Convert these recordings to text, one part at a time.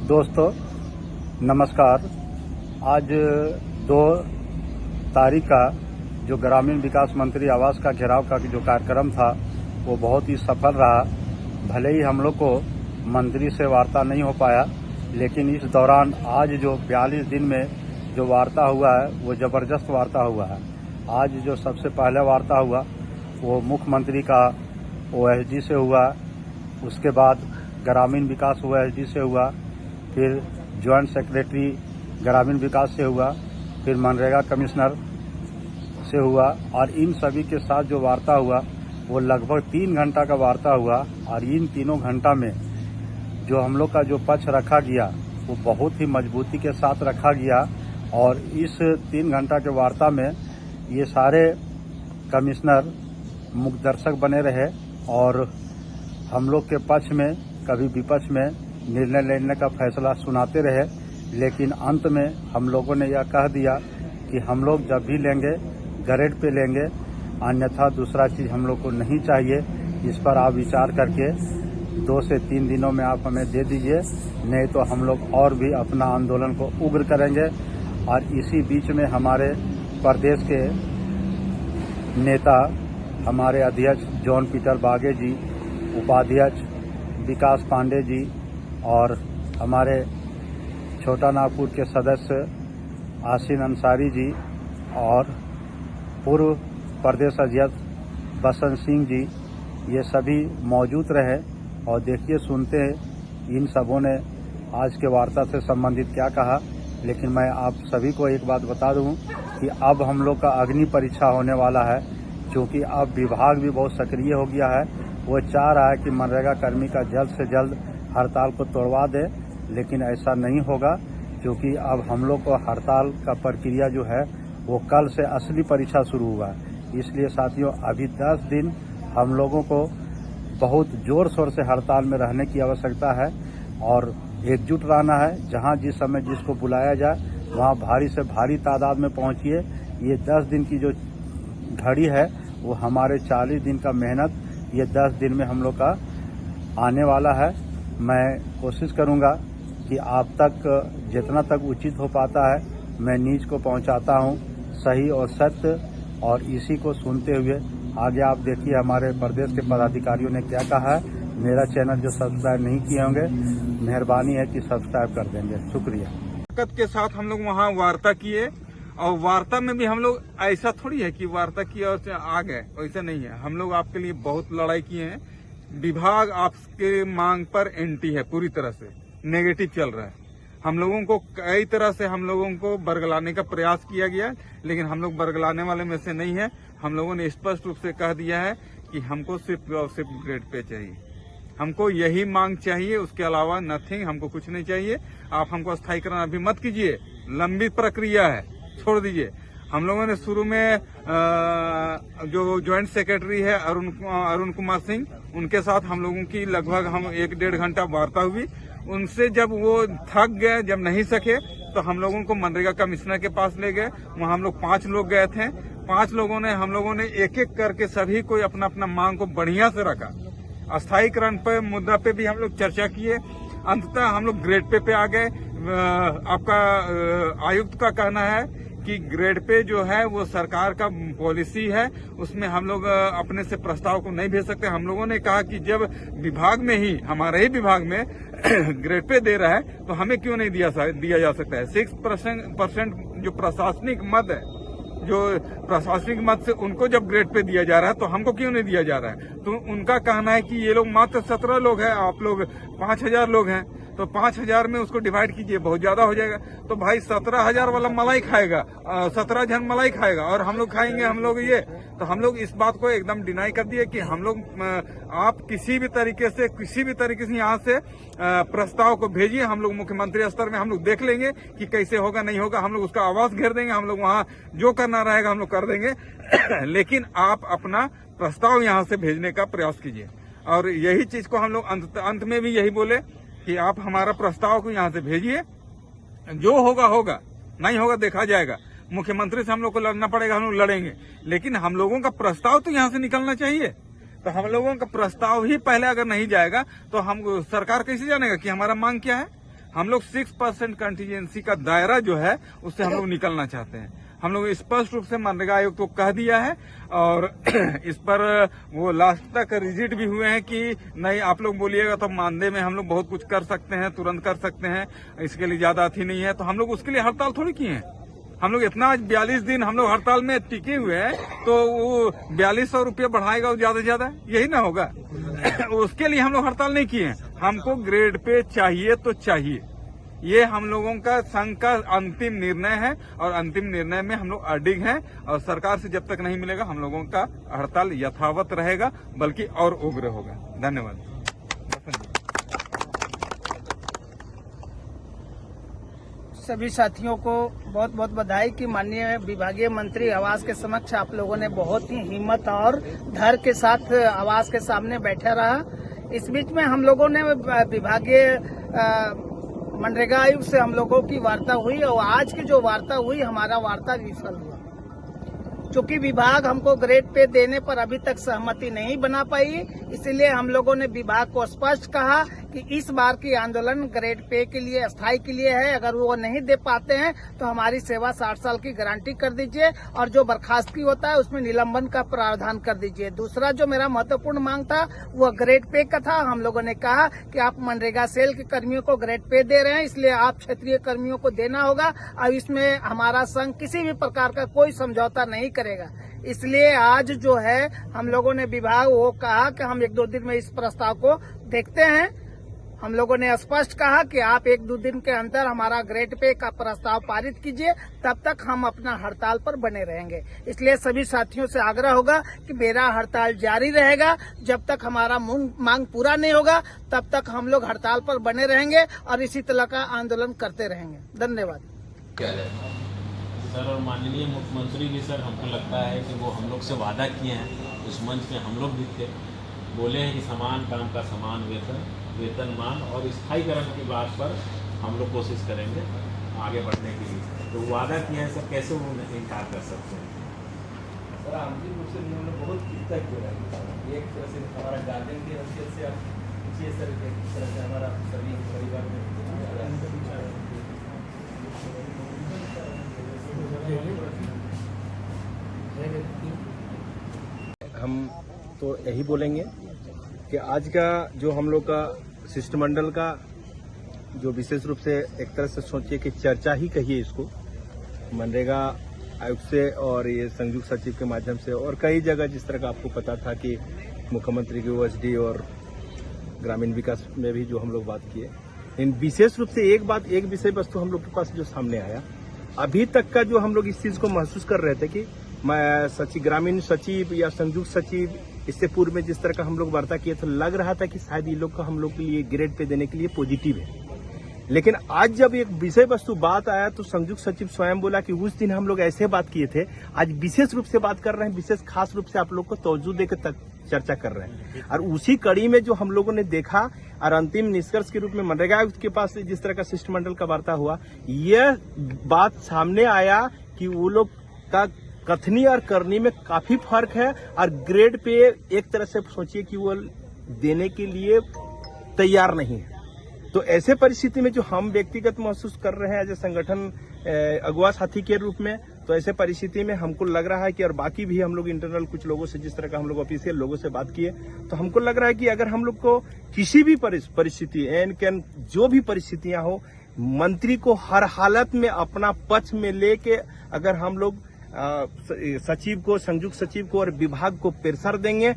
दोस्तों नमस्कार। आज 2 तारीख का जो ग्रामीण विकास मंत्री आवास का घेराव का जो कार्यक्रम था वो बहुत ही सफल रहा। भले ही हम लोग को मंत्री से वार्ता नहीं हो पाया, लेकिन इस दौरान आज जो 42 दिन में जो वार्ता हुआ है वो ज़बरदस्त वार्ता हुआ है। आज जो सबसे पहले वार्ता हुआ वो मुख्यमंत्री का ओएसडी से हुआ, उसके बाद ग्रामीण विकास ओएसडी से हुआ, फिर ज्वाइंट सेक्रेटरी ग्रामीण विकास से हुआ, फिर मनरेगा कमिश्नर से हुआ। और इन सभी के साथ जो वार्ता हुआ वो लगभग 3 घंटा का वार्ता हुआ। और इन तीनों घंटा में जो हम लोग का जो पक्ष रखा गया वो बहुत ही मजबूती के साथ रखा गया। और इस 3 घंटा के वार्ता में ये सारे कमिश्नर मुख्य दर्शक बने रहे और हम लोग के पक्ष में कभी विपक्ष में निर्णय लेने का फैसला सुनाते रहे। लेकिन अंत में हम लोगों ने यह कह दिया कि हम लोग जब भी लेंगे ग्रेड पे लेंगे, अन्यथा दूसरा चीज़ हम लोग को नहीं चाहिए। इस पर आप विचार करके 2 से 3 दिनों में आप हमें दे दीजिए, नहीं तो हम लोग और भी अपना आंदोलन को उग्र करेंगे। और इसी बीच में हमारे प्रदेश के नेता, हमारे अध्यक्ष जॉन पीटर बागे जी, उपाध्यक्ष विकास पांडे जी और हमारे छोटा नागपुर के सदस्य आसिन अंसारी जी और पूर्व प्रदेश अध्यक्ष बसंत सिंह जी, ये सभी मौजूद रहे। और देखिए सुनते हैं इन सबों ने आज के वार्ता से संबंधित क्या कहा। लेकिन मैं आप सभी को एक बात बता दूं कि अब हम लोग का अग्नि परीक्षा होने वाला है, क्योंकि अब विभाग भी बहुत सक्रिय हो गया है। वो चाह रहा है कि मनरेगा कर्मी का जल्द से जल्द हड़ताल को तोड़वा दे, लेकिन ऐसा नहीं होगा, क्योंकि अब हम लोग को हड़ताल का प्रक्रिया जो है वो कल से असली परीक्षा शुरू हुआ है। इसलिए साथियों अभी 10 दिन हम लोगों को बहुत जोर शोर से हड़ताल में रहने की आवश्यकता है और एकजुट रहना है। जहां जिस समय जिसको बुलाया जाए वहां भारी से भारी तादाद में पहुंचिए। ये 10 दिन की जो घड़ी है वो हमारे 40 दिन का मेहनत ये 10 दिन में हम लोग का आने वाला है। मैं कोशिश करूंगा कि आप तक जितना तक उचित हो पाता है मैं न्यूज़ को पहुंचाता हूं, सही और सत्य। और इसी को सुनते हुए आगे आप देखिए हमारे प्रदेश के पदाधिकारियों ने क्या कहा है। मेरा चैनल जो सब्सक्राइब नहीं किए होंगे, मेहरबानी है कि सब्सक्राइब कर देंगे। शुक्रिया। ताकत के साथ हम लोग वहाँ वार्ता किए और वार्ता में भी हम लोग ऐसा थोड़ी है कि वार्ता किए और आ गए, वैसा नहीं है। हम लोग आपके लिए बहुत लड़ाई किए हैं। विभाग आपके मांग पर एंटी है, पूरी तरह से नेगेटिव चल रहा है। हम लोगों को कई तरह से हम लोगों को बरगलाने का प्रयास किया गया, लेकिन हम लोग बरगलाने वाले में से नहीं है। हम लोगों ने स्पष्ट रूप से कह दिया है कि हमको सिर्फ और सिर्फ ग्रेड पे चाहिए, हमको यही मांग चाहिए, उसके अलावा नथिंग, हमको कुछ नहीं चाहिए। आप हमको स्थायीकरण अभी मत कीजिए, लंबी प्रक्रिया है, छोड़ दीजिए। हम लोगों ने शुरू में जो ज्वाइंट सेक्रेटरी है अरुण कुमार सिंह, उनके साथ हम लोगों की लगभग हम 1-1.5 घंटा वार्ता हुई। उनसे जब वो थक गए, जब नहीं सके, तो हम लोगों को मनरेगा कमिश्नर के पास ले गए। वहां हम लोग 5 लोग गए थे। 5 लोगों ने हम लोगों ने एक एक करके सभी को अपना अपना मांग को बढ़िया से रखा। अस्थायीकरण पे मुद्दा पे भी हम लोग चर्चा किए। अंततः हम लोग ग्रेड पे आ गए। आपका आयुक्त का कहना है कि ग्रेड पे जो है वो सरकार का पॉलिसी है, उसमें हम लोग अपने से प्रस्ताव को नहीं भेज सकते। हम लोगों ने कहा कि जब विभाग में ही, हमारे ही विभाग में ग्रेड पे दे रहा है तो हमें क्यों नहीं दिया जा सकता है। 6% जो प्रशासनिक मद है, जो प्रशासनिक मद से उनको जब ग्रेड पे दिया जा रहा है तो हमको क्यों नहीं दिया जा रहा है। तो उनका कहना है कि ये लोग मात्र 17 लोग हैं, आप लोग 5000 लोग हैं, तो 5000 में उसको डिवाइड कीजिए, बहुत ज्यादा हो जाएगा। तो भाई 17,000 वाला मलाई खाएगा, 17 जन मलाई खाएगा और हम लोग खाएंगे, हम लोग ये। तो हम लोग इस बात को एकदम डिनाई कर दिए कि हम लोग, आप किसी भी तरीके से यहाँ से प्रस्ताव को भेजिए। हम लोग मुख्यमंत्री स्तर में हम लोग देख लेंगे कि कैसे होगा नहीं होगा। हम लोग उसका आवाज घेर देंगे, हम लोग वहाँ जो करना रहेगा हम लोग कर देंगे। लेकिन आप अपना प्रस्ताव यहाँ से भेजने का प्रयास कीजिए। और यही चीज को हम लोग अंत में भी यही बोले कि आप हमारा प्रस्ताव को यहाँ से भेजिए, जो होगा होगा, नहीं होगा देखा जाएगा। मुख्यमंत्री से हम लोग को लड़ना पड़ेगा, हम लोग लड़ेंगे, लेकिन हम लोगों का प्रस्ताव तो यहाँ से निकलना चाहिए। तो हम लोगों का प्रस्ताव ही पहले अगर नहीं जाएगा तो हम सरकार कैसे जानेगा कि हमारा मांग क्या है। हम लोग 6% कंटीजेंसी का दायरा जो है उससे हम लोग निकलना चाहते हैं। हम लोग स्पष्ट रूप से मनरेगा आयोग को कह दिया है और इस पर वो लास्ट तक रिजिड भी हुए हैं कि नहीं आप लोग बोलिएगा तो मानदेय में हम लोग बहुत कुछ कर सकते हैं, तुरंत कर सकते हैं, इसके लिए ज्यादा अथी नहीं है। तो हम लोग उसके लिए हड़ताल थोड़ी किए हैं। हम लोग इतना 42 दिन हम लोग हड़ताल में टिके हुए हैं तो वो 4200 रुपये बढ़ाएगा ज्यादा से ज्यादा, यही ना होगा। उसके लिए हम लोग हड़ताल नहीं किए हैं। हमको ग्रेड पे चाहिए तो चाहिए, ये हम लोगों का संघ का अंतिम निर्णय है और अंतिम निर्णय में हम लोग अडिग हैं और सरकार से जब तक नहीं मिलेगा हम लोगों का हड़ताल यथावत रहेगा, बल्कि और उग्र होगा। धन्यवाद। सभी साथियों को बहुत बहुत बधाई कि माननीय विभागीय मंत्री आवास के समक्ष आप लोगों ने बहुत ही हिम्मत और धैर्य के साथ आवास के सामने बैठा रहा। इस बीच में हम लोगों ने विभागीय मनरेगा आयुक्त से हम लोगों की वार्ता हुई और आज की जो वार्ता हुई हमारा वार्ता विफल हुआ, चूंकि विभाग हमको ग्रेड पे देने पर अभी तक सहमति नहीं बना पाई। इसलिए हम लोगों ने विभाग को स्पष्ट कहा कि इस बार की आंदोलन ग्रेड पे के लिए अस्थायी के लिए है। अगर वो नहीं दे पाते हैं तो हमारी सेवा 60 साल की गारंटी कर दीजिए और जो बर्खास्तगी होता है उसमें निलंबन का प्रावधान कर दीजिए। दूसरा जो मेरा महत्वपूर्ण मांग था वो ग्रेड पे का था। हम लोगों ने कहा कि आप मनरेगा सेल के कर्मियों को ग्रेड पे दे रहे हैं, इसलिए आप क्षेत्रीय कर्मियों को देना होगा और इसमें हमारा संघ किसी भी प्रकार का कोई समझौता नहीं करेगा। इसलिए आज जो है हम लोगों ने विभाग वो कहा कि हम 1-2 दिन में इस प्रस्ताव को देखते हैं। हम लोगों ने स्पष्ट कहा कि आप 1-2 दिन के अंदर हमारा ग्रेड पे का प्रस्ताव पारित कीजिए, तब तक हम अपना हड़ताल पर बने रहेंगे। इसलिए सभी साथियों से आग्रह होगा कि मेरा हड़ताल जारी रहेगा। जब तक हमारा मांग पूरा नहीं होगा तब तक हम लोग हड़ताल पर बने रहेंगे और इसी तरह का आंदोलन करते रहेंगे। धन्यवाद। सर और माननीय मुख्यमंत्री भी सर हमको लगता है कि वो हम लोग से वादा किए हैं, उस मंच में हम लोग भी थे, बोले हैं कि समान काम का समान वेतनमान और स्थायीकरण की बात पर हम लोग कोशिश करेंगे आगे बढ़ने के लिए। तो वादा किया है सर, कैसे वो इनकार कर सकते हैं? सर आंतरिक रूप से उन्होंने बहुत कृतज्ञ है। एक तरह से हमारा गार्जियन की हैसियत से आप पूछिए सर, एक तरह से हमारा सभी परिवार में हम तो यही बोलेंगे कि आज का जो हम लोग का शिष्टमंडल का जो विशेष रूप से एक तरह से सोचिए कि चर्चा ही कहिए इसको, मनरेगा आयुक्त से और ये संयुक्त सचिव के माध्यम से और कई जगह जिस तरह का आपको पता था कि मुख्यमंत्री की ओएसडी और ग्रामीण विकास में भी जो हम लोग बात किए, इन विशेष रूप से एक विषय वस्तु हम लोग के पास जो सामने आया, अभी तक का जो हम लोग इस चीज को महसूस कर रहे थे कि मैं ग्रामीण सचिव या संयुक्त सचिव इससे पूर्व में जिस तरह का हम लोग वार्ता किए तो लग रहा था कि शायद ये लोग को हम लोग के लिए ग्रेड पे देने के लिए पॉजिटिव है। लेकिन आज जब एक विषय वस्तु बात आया तो संयुक्त सचिव स्वयं बोला कि उस दिन हम लोग ऐसे बात किए थे, आज विशेष रूप से बात कर रहे हैं, विशेष खास रूप से आप लोग को तवज्जो देकर तक चर्चा कर रहे हैं। और उसी कड़ी में जो हम लोगों ने देखा और अंतिम निष्कर्ष के रूप में मनरेगा आयुक्त के पास जिस तरह का शिष्टमंडल का वार्ता हुआ, यह बात सामने आया कि वो लोग का कथनी और करनी में काफी फर्क है और ग्रेड पे एक तरह से सोचिए कि वो देने के लिए तैयार नहीं है। तो ऐसे परिस्थिति में जो हम व्यक्तिगत महसूस कर रहे हैं एज ए संगठन अगुवा साथी के रूप में, तो ऐसे परिस्थिति में हमको लग रहा है कि और बाकी भी हम लोग इंटरनल कुछ लोगों से जिस तरह का हम लोग ऑफिशियल लोगों से बात किए, तो हमको लग रहा है कि अगर हम लोग को किसी भी परिस्थिति एन जो भी परिस्थितियां हो, मंत्री को हर हालत में अपना पक्ष में लेके अगर हम लोग सचिव को, संयुक्त सचिव को और विभाग को प्रेशर देंगे,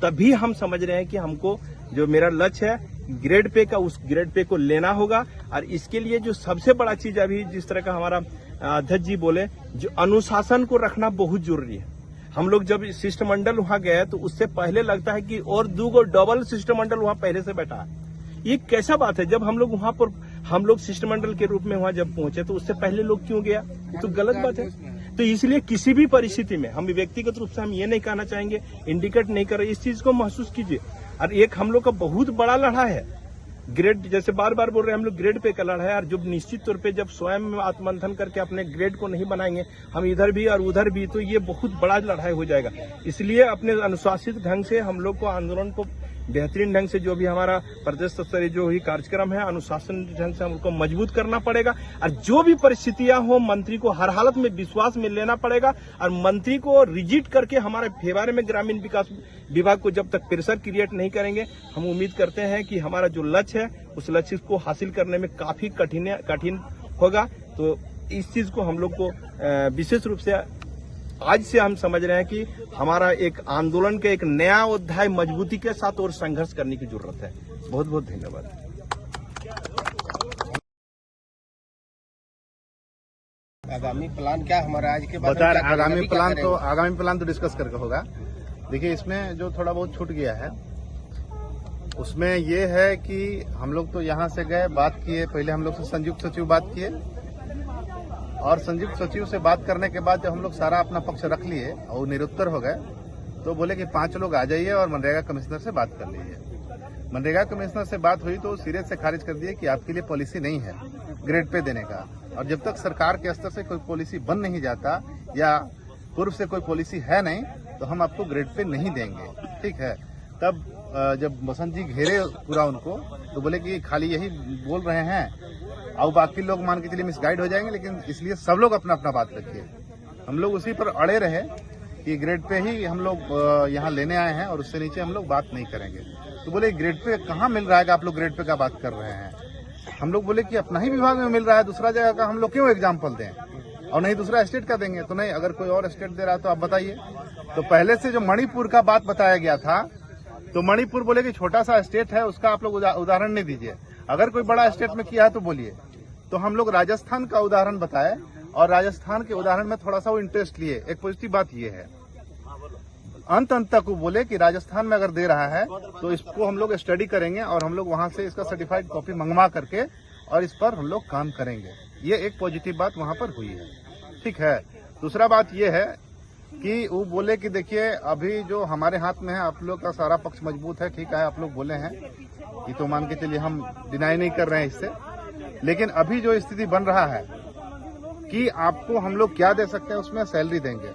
तभी हम समझ रहे हैं कि हमको जो मेरा लक्ष्य है ग्रेड पे का, उस ग्रेड पे को लेना होगा। और इसके लिए जो सबसे बड़ा चीज अभी जिस तरह का हमारा अध्यक्ष जी बोले, जो अनुशासन को रखना बहुत जरूरी है। हम लोग जब शिष्टमंडल वहां गए तो उससे पहले लगता है कि और 2 डबल शिष्टमंडल वहां पहले से बैठा है। ये कैसा बात है? जब हम लोग वहां पर हम लोग शिष्टमंडल के रूप में वहां जब पहुंचे तो उससे पहले लोग क्यों गया? तो गलत बात है। तो इसलिए किसी भी परिस्थिति में हम व्यक्तिगत रूप से हम ये नहीं कहना चाहेंगे, इंडिकेट नहीं कर रहे, इस चीज को महसूस कीजिए। और एक हम लोग का बहुत बड़ा लड़ा है ग्रेड, जैसे बार बार बोल रहे हैं हम लोग ग्रेड पे का लड़ा है। और जब निश्चित तौर पे जब स्वयं आत्मंथन करके अपने ग्रेड को नहीं बनाएंगे हम इधर भी और उधर भी, तो ये बहुत बड़ा लड़ाई हो जाएगा। इसलिए अपने अनुशासित ढंग से हम लोग को आंदोलन को बेहतरीन ढंग से जो भी हमारा प्रदेश स्तरीय जो ही कार्यक्रम है अनुशासन ढंग से हमको मजबूत करना पड़ेगा और जो भी परिस्थितियां हो मंत्री को हर हालत में विश्वास में लेना पड़ेगा और मंत्री को रिजिट करके हमारे फेवर में ग्रामीण विकास विभाग को जब तक प्रेशर क्रिएट नहीं करेंगे हम उम्मीद करते हैं कि हमारा जो लक्ष्य है उस लक्ष्य को हासिल करने में काफी कठिन होगा। तो इस चीज को हम लोग को विशेष रूप से आज से हम समझ रहे हैं कि हमारा एक आंदोलन के एक नया अध्याय मजबूती के साथ और संघर्ष करने की जरूरत है। बहुत बहुत धन्यवाद। आगामी प्लान क्या हमारा आज के बाद? बता आगामी प्लान तो डिस्कस करके होगा। देखिए इसमें जो थोड़ा बहुत छूट गया है उसमें ये है कि हम लोग तो यहाँ से गए बात किए, पहले हम लोग से संयुक्त सचिव बात किए और संयुक्त सचिव से बात करने के बाद जब हम लोग सारा अपना पक्ष रख लिए और निरुत्तर हो गए तो बोले कि 5 लोग आ जाइए और मनरेगा कमिश्नर से बात कर लीजिए। मनरेगा कमिश्नर से बात हुई तो सीरियस से खारिज कर दिए कि आपके लिए पॉलिसी नहीं है ग्रेड पे देने का, और जब तक सरकार के स्तर से कोई पॉलिसी बन नहीं जाता या पूर्व से कोई पॉलिसी है नहीं तो हम आपको ग्रेड पे नहीं देंगे। ठीक है, तब जब बसंत जी घेरे पूरा उनको तो बोले कि खाली यही बोल रहे हैं और बाकी लोग मान के चलिए मिसगाइड हो जाएंगे, लेकिन इसलिए सब लोग अपना अपना बात रखिए। हम लोग उसी पर अड़े रहे कि ग्रेड पे ही हम लोग यहाँ लेने आए हैं और उससे नीचे हम लोग बात नहीं करेंगे। तो बोले ग्रेड पे कहाँ मिल रहा है, आप लोग ग्रेड पे का बात कर रहे हैं। हम लोग बोले कि अपना ही विभाग में मिल रहा है, दूसरा जगह का हम लोग क्यों एग्जाम्पल दें और नहीं दूसरा स्टेट का देंगे। तो नहीं, अगर कोई और स्टेट दे रहा है तो आप बताइए। तो पहले से जो मणिपुर का बात बताया गया था तो मणिपुर बोले कि छोटा सा स्टेट है उसका आप लोग उदाहरण नहीं दीजिए, अगर कोई बड़ा स्टेट में किया है तो बोलिए। तो हम लोग राजस्थान का उदाहरण बताए और राजस्थान के उदाहरण में थोड़ा सा वो इंटरेस्ट लिए। एक पॉजिटिव बात ये है, अंत तक वो बोले कि राजस्थान में अगर दे रहा है तो इसको हम लोग स्टडी करेंगे और हम लोग वहां से इसका सर्टिफाइड कॉपी मंगवा करके और इस पर हम लोग काम करेंगे। ये एक पॉजिटिव बात वहां पर हुई है। ठीक है, दूसरा बात ये है कि वो बोले कि देखिए अभी जो हमारे हाथ में है आप लोग का सारा पक्ष मजबूत है। ठीक है, आप लोग बोले हैं ये तो मान के चलिए, हम डिनाई नहीं कर रहे हैं इससे, लेकिन अभी जो स्थिति बन रहा है कि आपको हम लोग क्या दे सकते हैं उसमें सैलरी देंगे,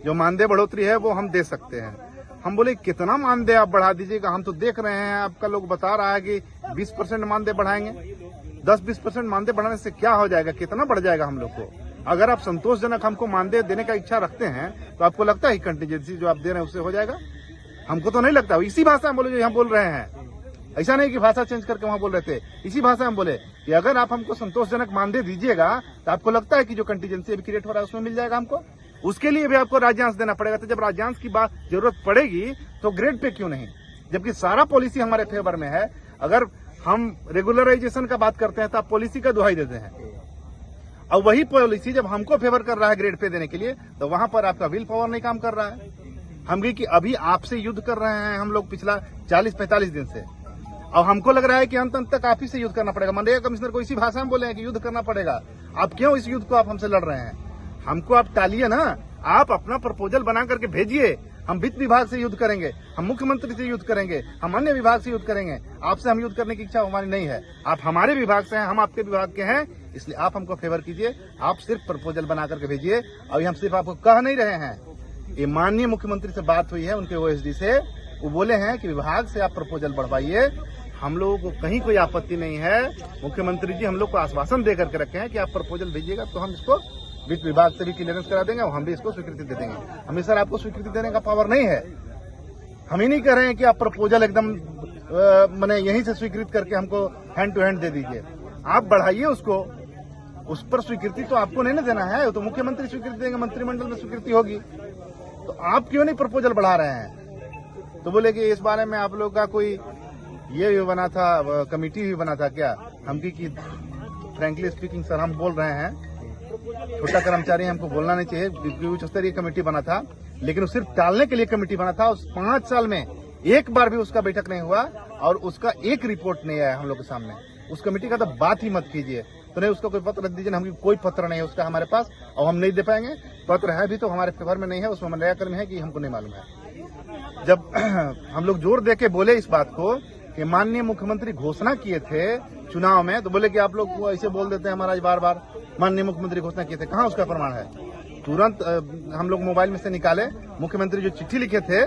जो मानदेय बढ़ोतरी है वो हम दे सकते हैं। हम बोले कितना मानदेय आप बढ़ा दीजिएगा, हम तो देख रहे हैं आपका लोग बता रहा है कि 20% मानदेय बढ़ाएंगे। 10-20% मानदेय बढ़ाने से क्या हो जाएगा, कितना बढ़ जाएगा हम लोग को। अगर आप संतोषजनक हमको मानदेय देने का इच्छा रखते हैं तो आपको लगता है कंटीजेंसी जो आप दे रहे हैं उससे हो जाएगा? हमको तो नहीं लगता। इसी भाषा में बोले जो हम बोल रहे हैं, ऐसा नहीं कि भाषा चेंज करके वहां बोल रहे थे, इसी भाषा में बोले कि अगर आप हमको संतोषजनक मानदेय दीजिएगा तो आपको लगता है कि जो कंटीजेंसी अभी क्रिएट हो रहा है उसमें मिल जाएगा हमको। उसके लिए भी आपको राज्यांश देना पड़ेगा। तो जब राज्यांश की बात जरूरत पड़ेगी तो ग्रेड पे क्यों नहीं, जबकि सारा पॉलिसी हमारे फेवर में है। अगर हम रेगुलराइजेशन का बात करते हैं तो आप पॉलिसी का दुहाई देते हैं, और वही पॉलिसी जब हमको फेवर कर रहा है ग्रेड पे देने के लिए तो वहां पर आपका विल पावर नहीं काम कर रहा है। हम भी कि अभी आपसे युद्ध कर रहे हैं हम लोग पिछला 40-45 दिन से, और हमको लग रहा है कि अंत तक आप ही से युद्ध करना पड़ेगा। मनरेगा कमिश्नर को इसी भाषा में बोले हैं कि युद्ध करना पड़ेगा। आप क्यों इस युद्ध को आप हमसे लड़ रहे हैं? हमको आप टालिए ना, आप अपना प्रपोजल बना करके भेजिए। हम वित्त विभाग से युद्ध करेंगे, हम मुख्यमंत्री से युद्ध करेंगे, हम अन्य विभाग से युद्ध करेंगे। आपसे हम युद्ध करने की इच्छा हमारी नहीं है। आप हमारे विभाग से हैं, हम आपके विभाग के हैं, इसलिए आप हमको फेवर कीजिए। आप सिर्फ प्रपोजल बना करके भेजिए। और हम सिर्फ आपको कह नहीं रहे हैं, ये माननीय मुख्यमंत्री से बात हुई है उनके ओएसडी से, वो बोले हैं कि विभाग से आप प्रपोजल बढ़वाइए। हम लोगों को कहीं कोई आपत्ति नहीं है। मुख्यमंत्री जी हम लोग को आश्वासन दे करके रखे हैं कि आप प्रपोजल भेजिएगा तो हम इसको वित्त विभाग से भी क्लियरेंस करा देंगे और हम भी इसको स्वीकृति दे देंगे। हमें सर आपको स्वीकृति देने का पावर नहीं है। हम ही नहीं कह रहे हैं कि आप प्रपोजल एकदम मैंने यहीं से स्वीकृत करके हमको हैंड टू हैंड दे दीजिए। आप बढ़ाइए उसको, उस पर स्वीकृति तो आपको नहीं ना देना है, तो मुख्यमंत्री स्वीकृति देंगे, मंत्रिमंडल में स्वीकृति होगी। तो आप क्यों नहीं प्रपोजल बढ़ा रहे हैं? तो बोले कि इस बारे में आप लोग का कोई ये भी बना था, कमेटी भी बना था क्या? हम की फ्रैंकली स्पीकिंग सर हम बोल रहे हैं, छोटा कर्मचारी हमको बोलना नहीं चाहिए। उच्च स्तरीय कमेटी बना था, लेकिन वो सिर्फ टालने के लिए कमेटी बना था। उस 5 साल में एक बार भी उसका बैठक नहीं हुआ और उसका एक रिपोर्ट नहीं आया हम लोग के सामने। उस कमेटी का तो बात ही मत कीजिए। तो नहीं उसका कोई पत्र रख दीजिए, हम कोई पत्र नहीं है उसका हमारे पास और हम नहीं दे पाएंगे। पत्र है भी तो हमारे फेवर में नहीं है, उसमें मनरेगा कर्मी है कि हमको नहीं मालूम है। जब हम लोग जोर दे के बोले इस बात को कि माननीय मुख्यमंत्री घोषणा किए थे चुनाव में, तो बोले कि आप लोग ऐसे बोल देते हैं महाराज बार बार माननीय मुख्यमंत्री घोषणा किए थे, कहाँ उसका प्रमाण है? तुरंत हम लोग मोबाइल में से निकाले, मुख्यमंत्री जो चिट्ठी लिखे थे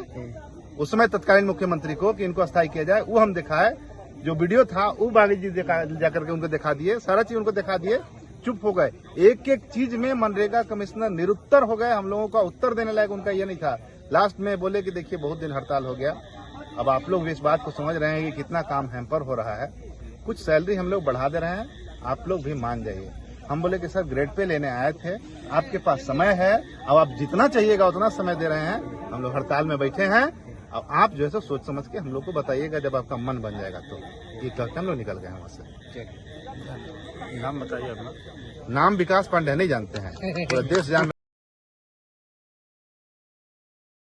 उस समय तत्कालीन मुख्यमंत्री को कि इनको अस्थायी किया जाए, वो हम दिखाए। जो वीडियो था वो बागी जी जाकर के उनको दिखा दिए, सारा चीज उनको दिखा दिए, चुप हो गए। एक एक चीज में मनरेगा कमिश्नर निरुत्तर हो गए, हम लोगों का उत्तर देने लायक उनका ये नहीं था। लास्ट में बोले कि देखिए बहुत दिन हड़ताल हो गया, अब आप लोग भी इस बात को समझ रहे हैं कि कितना काम हैम्पर हो रहा है, कुछ सैलरी हम लोग बढ़ा दे रहे हैं, आप लोग भी मान जाइए। हम बोले कि सर ग्रेड पे लेने आए थे, आपके पास समय है, अब आप जितना चाहिएगा उतना समय दे रहे हैं, हम लोग हड़ताल में बैठे हैं, अब आप जो है सोच समझ के हम लोग को बताइएगा जब आपका मन बन जाएगा तो। ये कहते हम लोग निकल गए वहाँ से। नाम बताइए अपना। नाम विकास पांडे नहीं जानते हैं, पूरा देश जान